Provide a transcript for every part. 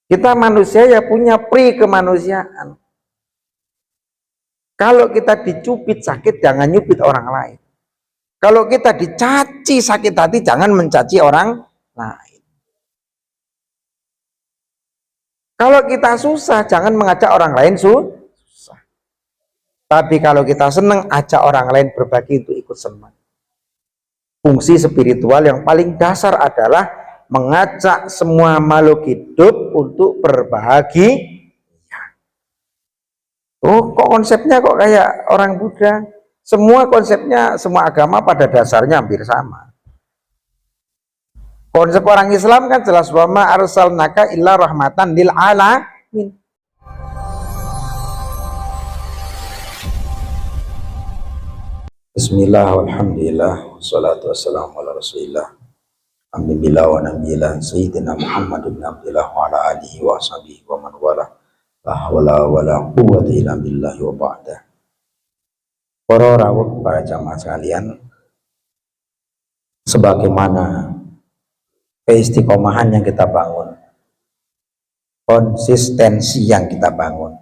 Kita manusia ya punya pri kemanusiaan. Kalau kita dicubit sakit, jangan nyubit orang lain. Kalau kita dicaci sakit hati, jangan mencaci orang lain. Kalau kita susah, jangan mengajak orang lain susah. Tapi kalau kita senang, ajak orang lain berbagi untuk ikut senang. Fungsi spiritual yang paling dasar adalah mengajak semua makhluk hidup untuk berbahagia. Oh, kok konsepnya kok kayak orang Buddha? Semua konsepnya, semua agama pada dasarnya hampir sama. Konsep orang Islam kan jelas, wa ma arsalnaka illa rahmatan lil alamin. Bismillah, walhamdulillah, wassalatu wassalamu ala rasulillah Alhamdulillah wa nabiyillah Sayyidina Muhammad ibn Abdillah wa ala alihi wa sahbihi wa man wala la hawla wa la quwwata illa billahi wa ba'da. Para rawuh, para jamaah sekalian, sebagaimana keistiqomahan yang kita bangun, konsistensi yang kita bangun,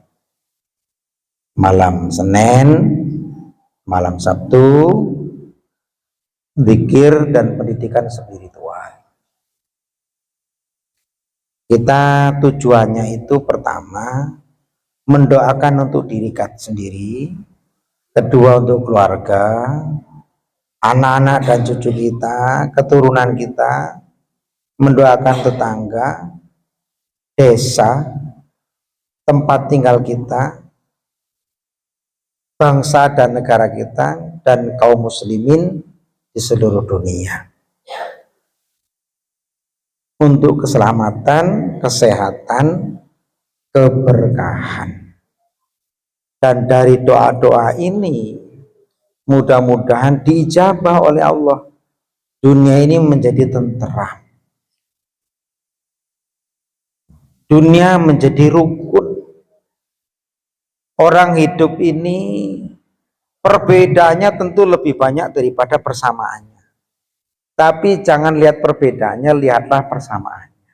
malam Senin, malam Sabtu, zikir dan pendidikan spiritual. Kita tujuannya itu pertama, mendoakan untuk diri kita sendiri, kedua untuk keluarga, anak-anak dan cucu kita, keturunan kita, mendoakan tetangga, desa, tempat tinggal kita, bangsa dan negara kita, dan kaum muslimin di seluruh dunia, untuk keselamatan, kesehatan, keberkahan. Dan dari doa-doa ini mudah-mudahan diijabah oleh Allah, dunia ini menjadi tenteram, dunia menjadi rukun. Orang hidup ini perbedaannya tentu lebih banyak daripada persamaannya. Tapi jangan lihat perbedaannya, lihatlah persamaannya.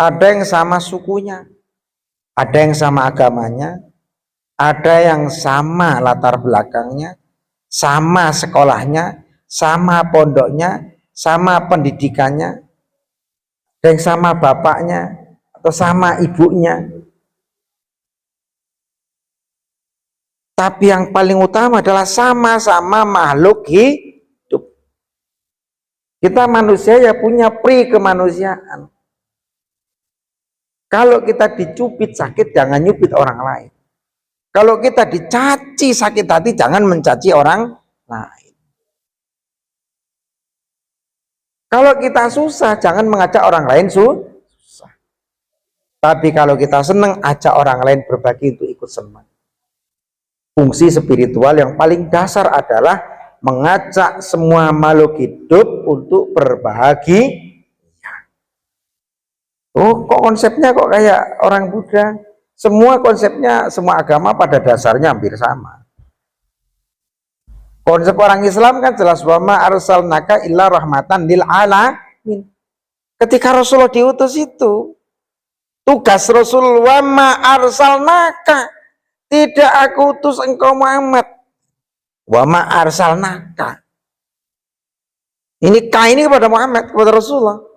Ada yang sama sukunya, ada yang sama agamanya, ada yang sama latar belakangnya, sama sekolahnya, sama pondoknya, sama pendidikannya, ada yang sama bapaknya atau sama ibunya. Tapi yang paling utama adalah sama-sama makhluk hidup. Kita manusia ya punya pri kemanusiaan. Kalau kita dicubit sakit, jangan nyubit orang lain. Kalau kita dicaci sakit hati, jangan mencaci orang lain. Kalau kita susah, jangan mengajak orang lain susah. Tapi kalau kita senang, ajak orang lain berbagi untuk ikut senang. Fungsi spiritual yang paling dasar adalah mengajak semua makhluk hidup untuk berbahagia. Oh, kok konsepnya kok kayak orang Buddha? Semua konsepnya, semua agama pada dasarnya hampir sama. Konsep orang Islam kan jelas, wa ma arsalnaka illa rahmatan lil alamin. Ketika Rasulullah diutus itu, tugas Rasul, wa ma arsalnaka, tidak aku utus engkau Muhammad, wa ma arsalnaka. Ini ini kepada Muhammad, kepada Rasulullah.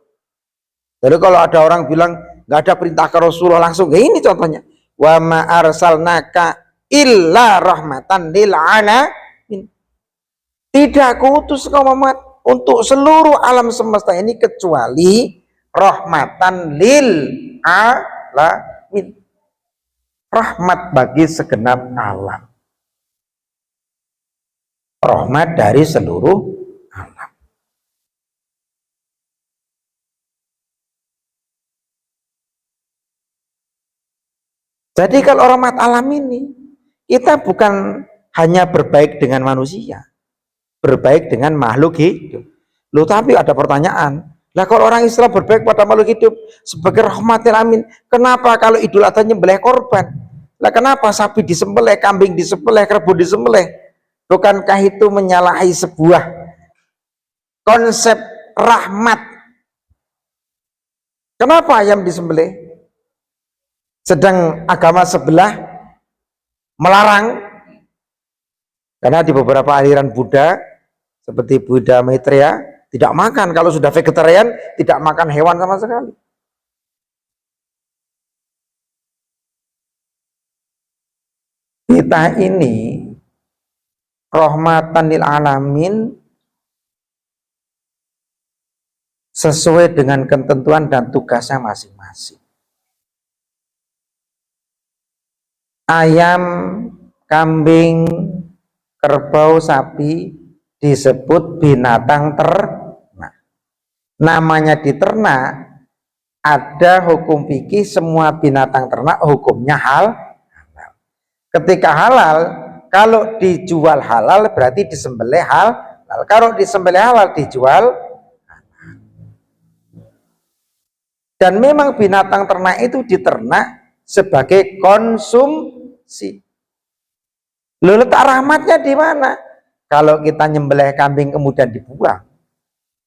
Jadi kalau ada orang bilang nggak ada perintah ke Rasulullah langsung, ya ini contohnya, wa ma arsalnaka illa rahmatan lil alamin. Tidak aku utus engkau Muhammad untuk seluruh alam semesta ini kecuali rahmatan lil alamin, rahmat bagi segenap alam, rahmat dari seluruh alam. Jadi kalau rahmat alam ini, kita bukan hanya berbaik dengan manusia, berbaik dengan makhluk hidup. Loh, tapi ada pertanyaan, lah kalau orang Islam berbaik pada makhluk hidup sebagai rahmatil alamin, kenapa kalau Idul Adha nyembelih korban? Lah kenapa sapi disembelih, kambing disembelih, kerbau disembelih? Bukankah itu menyalahi sebuah konsep rahmat Kenapa ayam disembelih? Sedang agama sebelah melarang, karena di beberapa aliran Buddha seperti Buddha Maitreya tidak makan, kalau sudah vegetarian tidak makan hewan sama sekali. Kita ini rahmatan lil alamin sesuai dengan ketentuan dan tugasnya masing-masing. Ayam, kambing, kerbau, sapi disebut binatang ternak. Namanya diternak, ada hukum fikih semua binatang ternak hukumnya halal. Ketika halal, kalau dijual halal berarti disembelih halal. Kalau disembelih halal dijual. Dan memang binatang ternak itu diternak sebagai konsumsi. Lalu letak rahmatnya di mana? Kalau kita nyembelih kambing kemudian dibuang,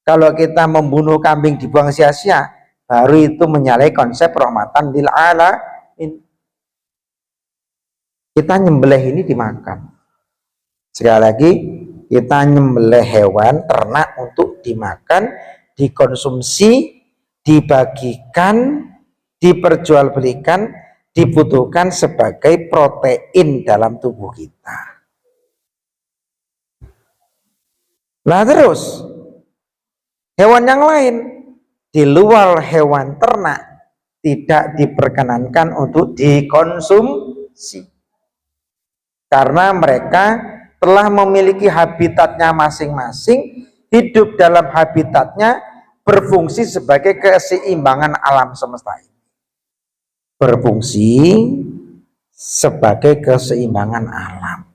kalau kita membunuh kambing dibuang sia-sia, baru itu menyalahi konsep rahmatan lil alamin. Kita nyembelih ini dimakan. Sekali lagi, kita nyembelih hewan ternak untuk dimakan, dikonsumsi, dibagikan, diperjualbelikan, dibutuhkan sebagai protein dalam tubuh kita. Nah terus, hewan yang lain di luar hewan ternak tidak diperkenankan untuk dikonsumsi, karena mereka telah memiliki habitatnya masing-masing, hidup dalam habitatnya, berfungsi sebagai keseimbangan alam semesta ini. Berfungsi sebagai keseimbangan alam.